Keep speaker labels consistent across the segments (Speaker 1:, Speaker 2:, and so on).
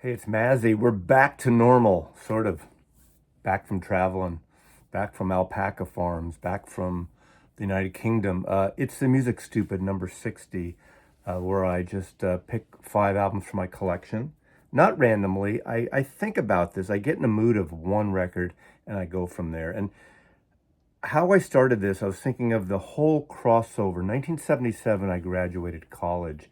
Speaker 1: Hey, it's Mazzy. We're back to normal, sort of. Back from traveling, back from alpaca farms, back from the United Kingdom. It's the Music Stupid number 60, where I just pick five albums from my collection. Not randomly. I think about this. I get in a mood of one record and I go from there. And how I started this, I was thinking of the whole crossover. 1977, I graduated college.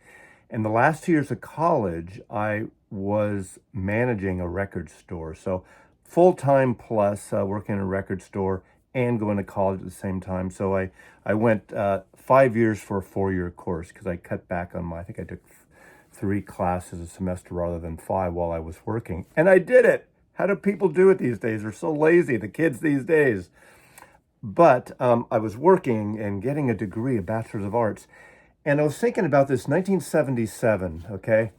Speaker 1: And the last 2 years of college, I was managing a record store. So full time plus working in a record store and going to college at the same time. So I went 5 years for a 4 year course because I cut back on I think I took three classes a semester rather than five while I was working. And I did it. How do people do it these days? They're so lazy, the kids these days. But I was working and getting a degree, a Bachelor's of Arts, and I was thinking about this 1977, okay?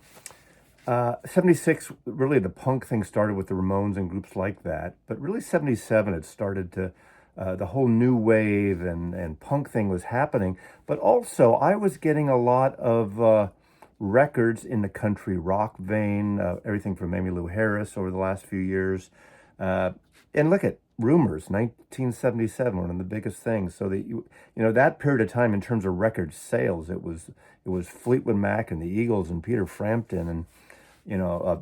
Speaker 1: 76, really the punk thing started with the Ramones and groups like that, but really 77, it started to, the whole new wave and punk thing was happening. But also, I was getting a lot of records in the country rock vein, everything from Emmylou Harris over the last few years. Uh, and look at Rumors, 1977, one of the biggest things. So that that period of time in terms of record sales, it was Fleetwood Mac and the Eagles and Peter Frampton and you know uh,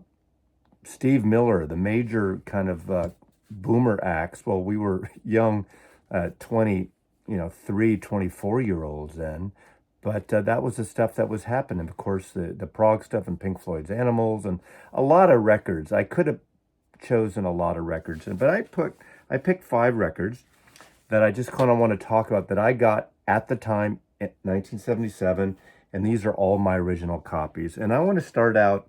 Speaker 1: Steve Miller, the major kind of boomer acts. Well, we were young, 20, 24 year olds then. But that was the stuff that was happening. Of course, the prog stuff and Pink Floyd's Animals and a lot of records. I could have chosen a lot of records, but I picked five records that I just kind of want to talk about that I got at the time in 1977, and these are all my original copies. And I want to start out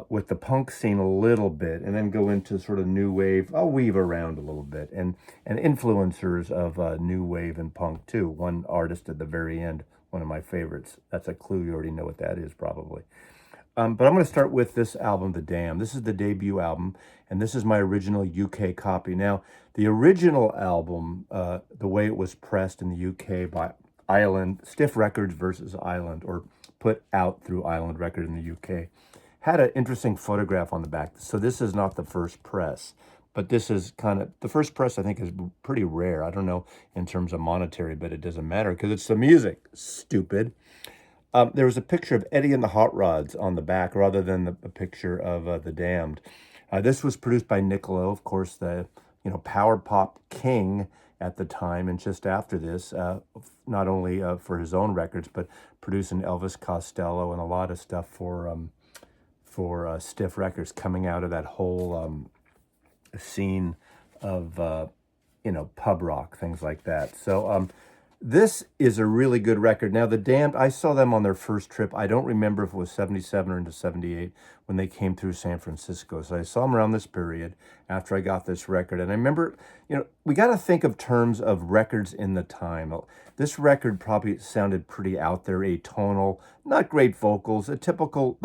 Speaker 1: with the punk scene a little bit, and then go into sort of new wave. I'll weave around a little bit, and influencers of new wave and punk too. One artist at the very end, one of my favorites. That's a clue. You already know what that is, probably. But I'm going to start with this album, The Dam. This is the debut album, and this is my original UK copy. Now, the original album, the way it was pressed in the UK by Island, Stiff Records versus Island, or put out through Island Record in the UK, had an interesting photograph on the back. So this is not the first press, but this is kind of the first press. I think is pretty rare. I don't know in terms of monetary, but it doesn't matter because it's the music. Stupid. There was a picture of Eddie and the Hot Rods on the back rather than a picture of the Damned. This was produced by Nick Lowe, of course, the power pop king at the time, and just after this, not only for his own records, but producing Elvis Costello and a lot of stuff for Stiff Records, coming out of that whole scene of pub rock, things like that. So this is a really good record. Now, The Damned, I saw them on their first trip. I don't remember if it was 77 or into 78 when they came through San Francisco. So I saw them around this period after I got this record. And I remember, we got to think of terms of records in the time. This record probably sounded pretty out there, atonal, not great vocals, a typical,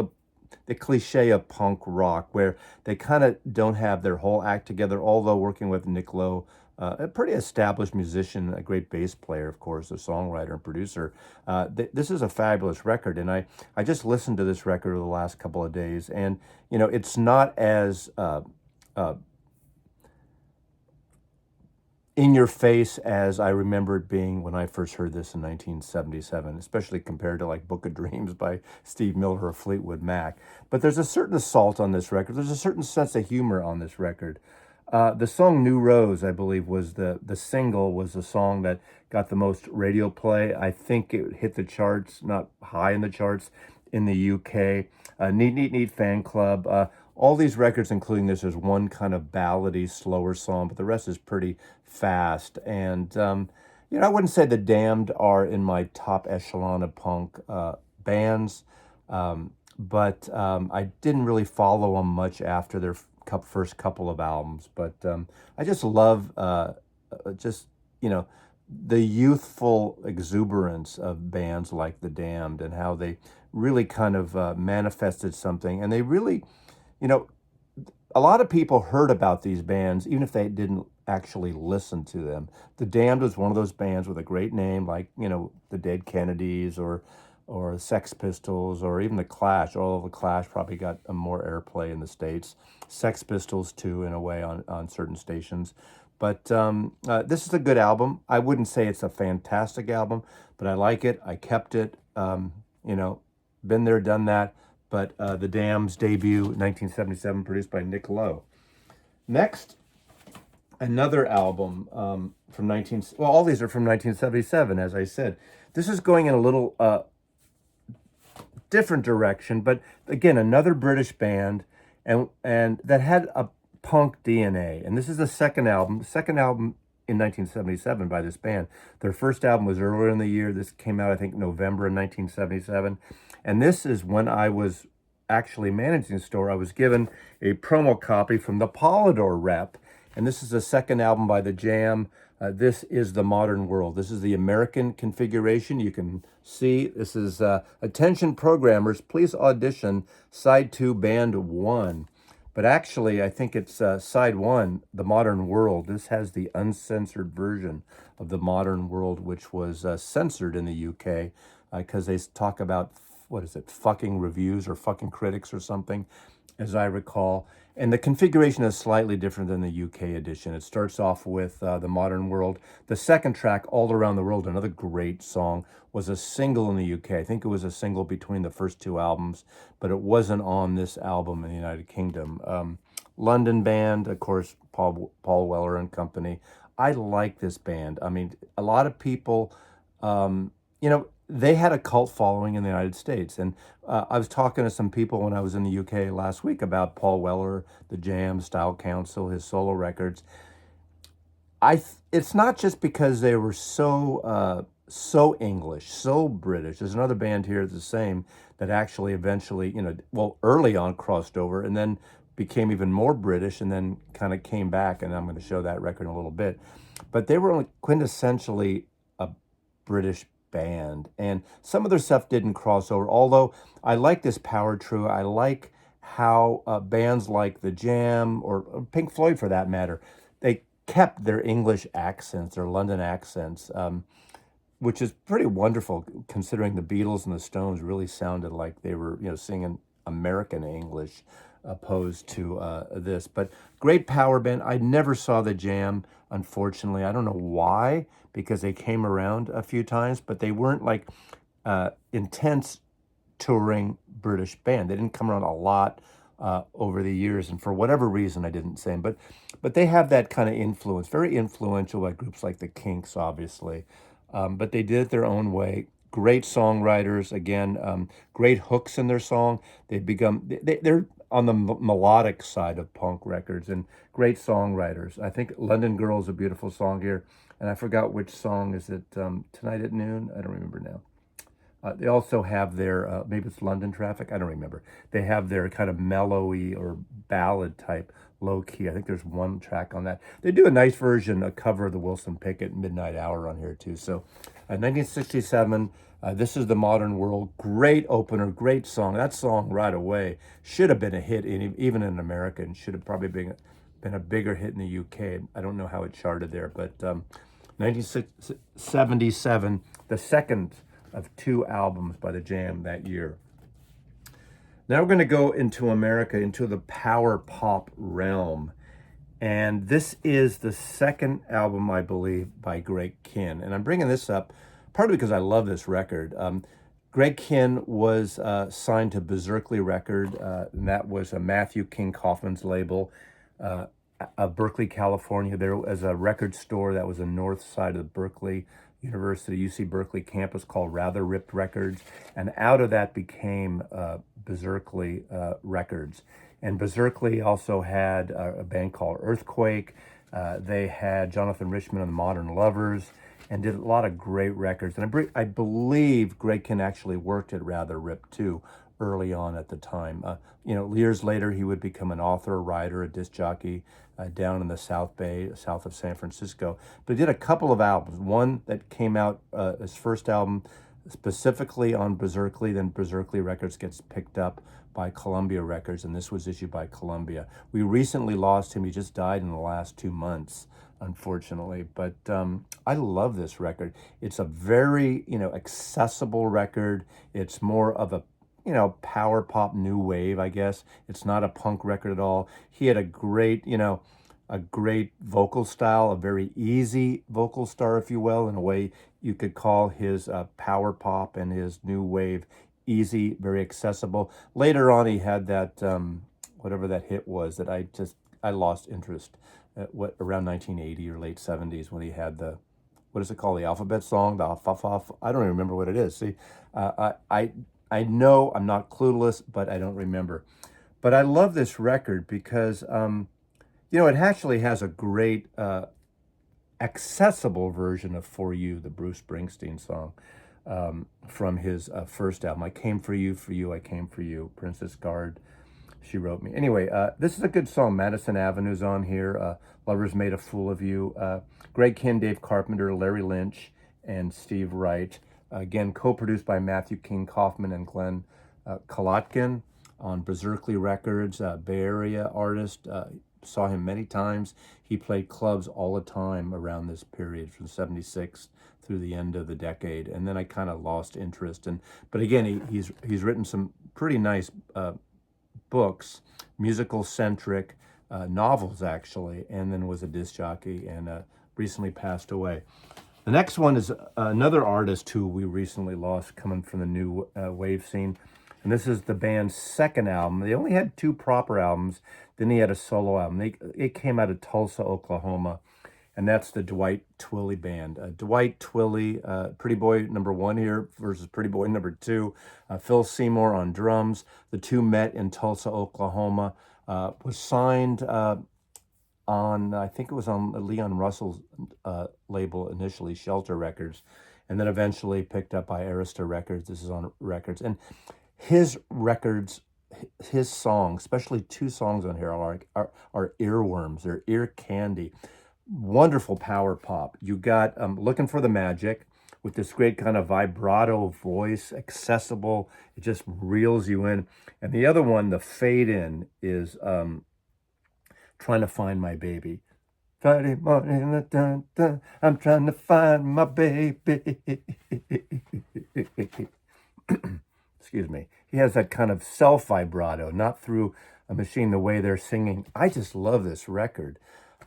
Speaker 1: the cliche of punk rock where they kind of don't have their whole act together, although working with Nick Lowe, a pretty established musician, a great bass player, of course, a songwriter and producer. This is a fabulous record, and I just listened to this record over the last couple of days, and it's not as uh, in your face as I remember it being when I first heard this in 1977, especially compared to like Book of Dreams by Steve Miller or Fleetwood Mac. But there's a certain assault on this record. There's a certain sense of humor on this record. The song New Rose, I believe, was the single, was the song that got the most radio play. I think it hit the charts, not high in the charts in the UK. Neat, Neat, Neat Fan Club. All these records, including this, is one kind of ballady, slower song, but the rest is pretty fast. And, I wouldn't say the Damned are in my top echelon of punk bands, but I didn't really follow them much after their first couple of albums. But I just love just, the youthful exuberance of bands like The Damned and how they really kind of manifested something. And they really, you know, a lot of people heard about these bands, even if they didn't actually listen to them. The Damned was one of those bands with a great name, like, the Dead Kennedys or or the Sex Pistols, or even the Clash. All of the Clash probably got more airplay in the States. Sex Pistols too, in a way, on certain stations. But this is a good album. I wouldn't say it's a fantastic album, but I like it. I kept it. You know, been there, done that. But The Dam's debut, 1977, produced by Nick Lowe. Next, another album from 19. Well, all these are from 1977, as I said. This is going in a little different direction, but again, another British band, and that had a punk DNA. And this is the second album in 1977 by this band. Their first album was earlier in the year. This came out, I think, November in 1977. And this is when I was actually managing the store. I was given a promo copy from the Polydor rep, and this is the second album by The Jam. This is The Modern World. This is the American configuration. You can see this is attention programmers, please audition side 2, band 1. But actually, I think it's side 1, The Modern World. This has the uncensored version of The Modern World, which was censored in the UK because they talk about, what is it, fucking reviews or fucking critics or something, as I recall. And the configuration is slightly different than the UK edition. It starts off with The Modern World. The second track, All Around the World, another great song, was a single in the UK. I think it was a single between the first two albums, but it wasn't on this album in the United Kingdom. London band, of course, Paul Weller and company. I like this band. I mean, a lot of people, you know, they had a cult following in the United States. And I was talking to some people when I was in the UK last week about Paul Weller, The Jam, Style Council, his solo records. It's not just because they were so English, so British. There's another band here the same that actually eventually, you know, well, early on crossed over and then became even more British and then kind of came back. And I'm going to show that record in a little bit. But they were only quintessentially a British band, and some of their stuff didn't cross over, although I like this power trio. I like how bands like The Jam or Pink Floyd, for that matter, they kept their English accents, their London accents, which is pretty wonderful considering the Beatles and the Stones really sounded like they were, you know, singing American English opposed to this. But great power band. I never saw The Jam, unfortunately. I don't know why, because they came around a few times, but they weren't like intense touring British band. They didn't come around a lot over the years, and for whatever reason, I didn't say them. But they have that kind of influence, very influential by groups like the Kinks, obviously. But they did it their own way. Great songwriters, again, great hooks in their song. They're on the melodic side of punk records and great songwriters. I think London Girl is a beautiful song here. And I forgot which song is it, Tonight at Noon? I don't remember now. They also have their, maybe it's London Traffic, I don't remember. They have their kind of mellowy or ballad type low key. I think there's one track on that. They do a nice version, a cover of the Wilson Pickett Midnight Hour on here too. So 1967, this is The Modern World. Great opener, great song. That song right away should have been a hit even in America, and should have probably been a bigger hit in the UK. I don't know how it charted there, but 1977, the second of two albums by The Jam that year. Now we're going to go into America, into the power pop realm. And this is the second album, I believe, by Greg Kihn. And I'm bringing this up partly because I love this record. Greg Kihn was signed to Berserkly Record, and that was a Matthew King Kaufman's label. Of Berkeley, California. There was a record store that was the north side of the Berkeley University, UC Berkeley campus, called Rather Ripped Records. And out of that became Berserkly Records. And Berserkly also had a band called Earthquake. They had Jonathan Richman and the Modern Lovers, and did a lot of great records. And I believe Greg Kihn actually worked at Rather Ripped too, early on at the time. You know, years later, he would become an author, a writer, a disc jockey down in the South Bay, south of San Francisco. But he did a couple of albums. One that came out, his first album, specifically on Berserkly. Then Berserkly Records gets picked up by Columbia Records, and this was issued by Columbia. We recently lost him. He just died in the last 2 months, unfortunately. But I love this record. It's a very, accessible record. It's more of a, power pop new wave, I guess. It's not a punk record at all. He had a great vocal style, a very easy vocal star, if you will, in a way you could call his power pop and his new wave easy, very accessible. Later on, he had that, whatever that hit was that I lost interest around 1980 or late 70s when he had what is it called? The alphabet song, the fa fa. I don't even remember what it is. See, I know I'm not clueless, but I don't remember. But I love this record because, it actually has a great accessible version of For You, the Bruce Springsteen song from his first album. I came for you, I came for you. Princess Guard, she wrote me. Anyway, this is a good song. Madison Avenue's on here. Lovers Made a Fool of You. Greg Kihn, Dave Carpenter, Larry Lynch, and Steve Wright. Again, co-produced by Matthew King Kaufman and Glenn Kolotkin on Berserkly Records, Bay Area artist. Saw him many times. He played clubs all the time around this period from '76 through the end of the decade, and then I kind of lost interest. But again, he's written some pretty nice books, musical centric novels actually, and then was a disc jockey and recently passed away. The next one is another artist who we recently lost, coming from the new wave scene. And this is the band's second album. They only had 2 proper albums. Then he had a solo album. It came out of Tulsa, Oklahoma, and that's the Dwight Twilley Band. Dwight Twilley, Pretty Boy number 1 here versus Pretty Boy number 2. Phil Seymour on drums. The two met in Tulsa, Oklahoma. Was signed on, I think it was on Leon Russell's label initially, Shelter Records, and then eventually picked up by Arista Records. This is on Records. And his records, his songs, especially 2 songs on here, are earworms. They're ear candy. Wonderful power pop. You got Looking for the Magic with this great kind of vibrato voice, accessible. It just reels you in. And the other one, the fade in, is Trying to Find My Baby. Friday morning, dun, dun, I'm trying to find my baby. Excuse me. He has that kind of self-vibrato, not through a machine, the way they're singing. I just love this record.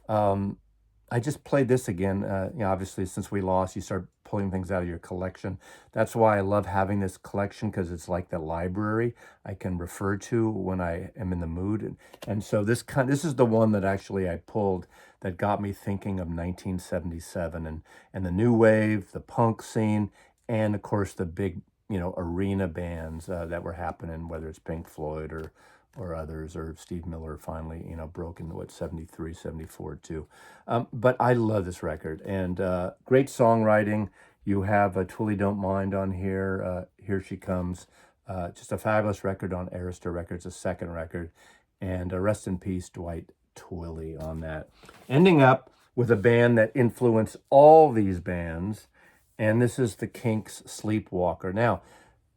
Speaker 1: I just played this again. Obviously, since we lost, you start pulling things out of your collection. That's why I love having this collection, because it's like the library I can refer to when I am in the mood. And so this is the one that actually I pulled that got me thinking of 1977 and the new wave, the punk scene, and of course the big arena bands that were happening, whether it's Pink Floyd or others, or Steve Miller finally, broke into 73, 74 too. But I love this record, and great songwriting. You have Twilly Don't Mind on here. Here She Comes. Just a fabulous record on Arista Records, a second record. And rest in peace, Dwight Twilley on that. Ending up with a band that influenced all these bands, and this is the Kinks' Sleepwalker. Now,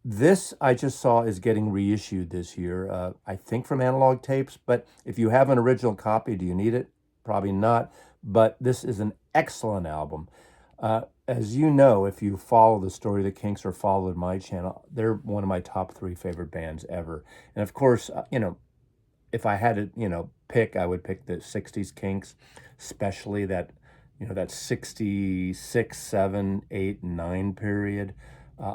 Speaker 1: this I just saw is getting reissued this year, I think from Analog Tapes, but if you have an original copy, do you need it? Probably not, but this is an excellent album. As you know, if you follow the story of the Kinks or followed my channel, they're one of my top 3 favorite bands ever. And of course, if I had to, pick, I would pick the 60s Kinks, especially that 66, 7, 8, 9 period.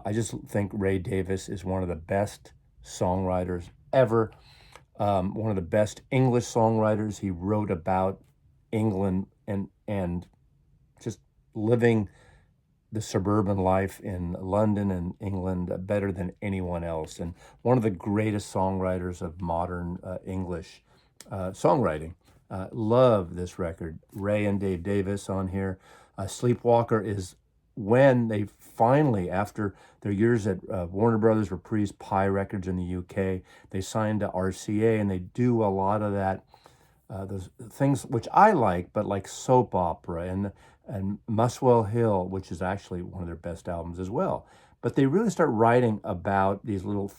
Speaker 1: I just think Ray Davis is one of the best songwriters ever, one of the best English songwriters. He wrote about England and just living the suburban life in London and England better than anyone else, and one of the greatest songwriters of modern English songwriting. Love this record. Ray and Dave Davis on here. Sleepwalker is when they finally, after their years at Warner Brothers, Reprise, Pie Records in the UK, they signed to RCA, and they do a lot of that, those things which I like, but like soap opera and Muswell Hill, which is actually one of their best albums as well. but they really start writing about these the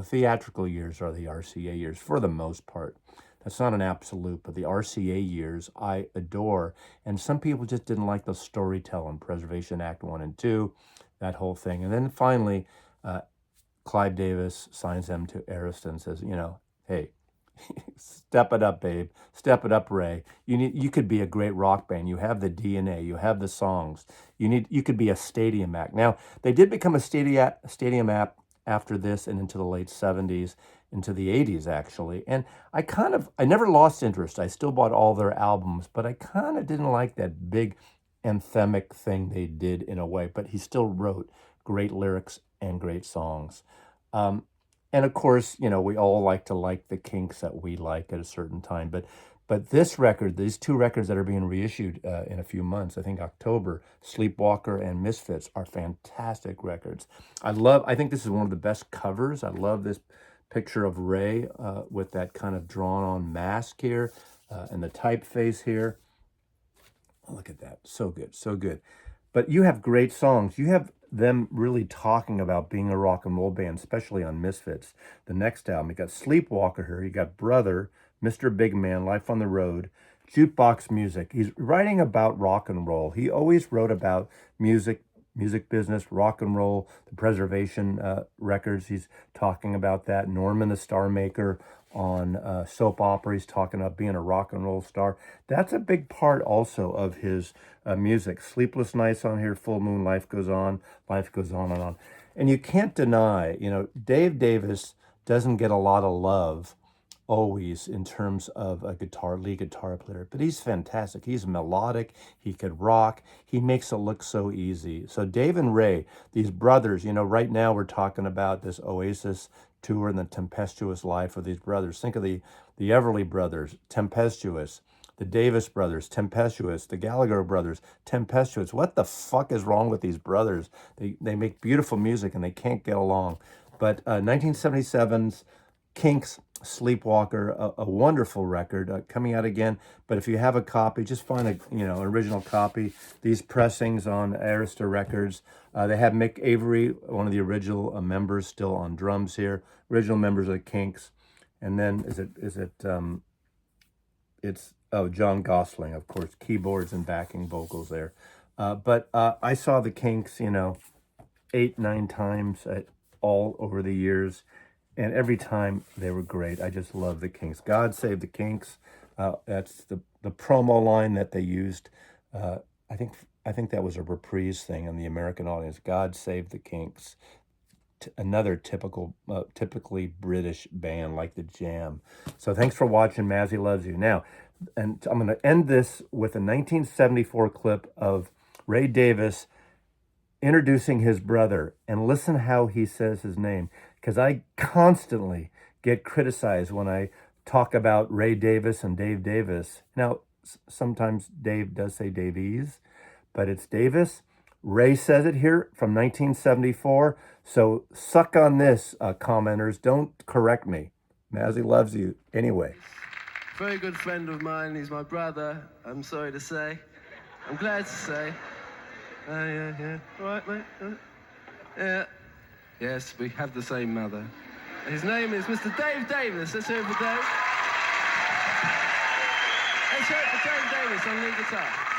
Speaker 1: theatrical years are the RCA years for the most part. That's not an absolute, but the RCA years I adore. And some people just didn't like the storytelling, Preservation Act 1 and 2, that whole thing. And then finally, Clive Davis signs them to Arista and says, hey, step it up, babe. Step it up, Ray. You could be a great rock band. You have the DNA. You have the songs. You could be a stadium act. Now, they did become a stadium act after this and into the late 70s, into the 80s actually. And I never lost interest. I still bought all their albums, but I kind of didn't like that big anthemic thing they did in a way, but he still wrote great lyrics and great songs. Um, and of course, we all like to like the Kinks that we like at a certain time. But this record, these two records that are being reissued in a few months, I think October, Sleepwalker and Misfits, are fantastic records. I think this is one of the best covers. I love this picture of Ray with that kind of drawn-on mask here and the typeface here. Oh, look at that. So good, so good. But you have great songs. You have them really talking about being a rock and roll band, especially on Misfits. The next album, you got Sleepwalker here. You got Brother, Mr. Big Man, Life on the Road, Jukebox Music. He's writing about rock and roll. He always wrote about music business, rock and roll, the Preservation records. He's talking about that. Norman the Star Maker on soap opera. He's talking about being a rock and roll star. That's a big part also of his music. Sleepless Nights on here, Full Moon, Life Goes On and on. And you can't deny, Dave Davis doesn't get a lot of love always in terms of a lead guitar player, but he's fantastic. He's melodic. He could rock. He makes it look so easy. So Dave and Ray, these brothers, right now we're talking about this Oasis tour and the tempestuous life of these brothers. Think of the Everly brothers, tempestuous. The Davis brothers, tempestuous. The Gallagher brothers, tempestuous. What the fuck is wrong with these brothers? They make beautiful music and they can't get along. But 1977's Kinks, Sleepwalker, a wonderful record coming out again. But if you have a copy, just find an original copy. These pressings on Arista Records. They have Mick Avery, one of the original members, still on drums here. Original members of the Kinks. And then it's John Gosling, of course, keyboards and backing vocals there. But I saw the Kinks, 8, 9 times all over the years. And every time they were great. I just love the Kinks. God Save the Kinks. That's the promo line that they used. I think that was a reprise thing in the American audience. God Save the Kinks. Another typically British band like the Jam. So thanks for watching. Mazzy loves you. Now, and I'm going to end this with a 1974 clip of Ray Davis introducing his brother, and listen how he says his name, because I constantly get criticized when I talk about Ray Davis and Dave Davis. Now, sometimes Dave does say Davies, but it's Davis. Ray says it here from 1974, so suck on this, commenters. Don't correct me. Mazzy loves you anyway.
Speaker 2: Very good friend of mine. He's my brother, I'm sorry to say. I'm glad to say. Yeah. All right, mate? Yeah. Yes, we have the same mother. His name is Mr. Dave Davis. Let's hear it for Dave. Let's hear it for Dave Davis on lead guitar.